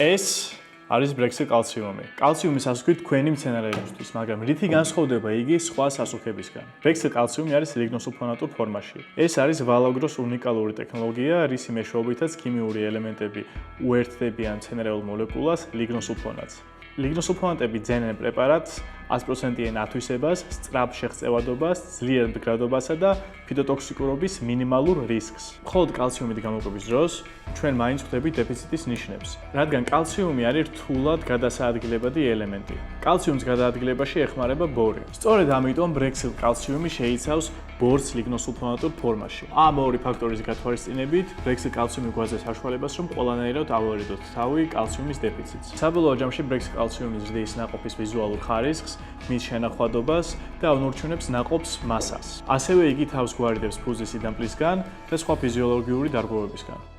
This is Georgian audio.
ეს არის ბრექსილკალციუმი. კალციუმის ასუქი თქვენი მცენარეებისთვის, მაგრამ რითი განსხვავდება იგი სხვა სასუქებისგან? ბრექსილკალციუმი არის ლიგნოსულფონატურ ფორმაში. ეს არის ვალაგროს უნიკალური ტექნოლოგია, რისი მეშვეობითაც ქიმიური ელემენტები უერთდებიან მცენარეულ მოლეკულას ლიგნოსულფონატს. ლიგნოსულფონატები ძენენ პრეპარატს 100%-იან ათვისებას, სწრაფ შეღწევადობას, ძლიერ მდგრადობასა და ფიტოტოქსიკურობის მინიმალურ რისკს. მხოლოდ კალციუმით გამოყოფის დროს ჩვენ მაინც ხვდებით დეფიციტის ნიშნებს, რადგან კალციუმი არის რთულად გადასაადგილებადი ელემენტი. კალციუმის გადაადგილებაში ეხმარება ბორი. სწორედ ამიტომ ბრექსილკალციუმი შეიცავს ბორს ლიგნოსულფონატურ ფორმაში. ამ ორი ფაქტორის გათვალისწინებით, ბრექსილკალციუმი გვაძლევს საშუალებას, რომ ყველანაირად ავარიდოთ თავი კალციუმის დეფიციტს. საბოლოო ჯამში ბრექსილკალციუმი ზრდის ნაყოფის ვიზუალურ ხარისხს, მის შენახვადობას და უნურჩუნებს ნაყოფს მასას. ასევე იგი თავს გვარიდებს ფუძის სიდამპლისგან და სხვა ფიზიოლოგიური დარღვევებისგან.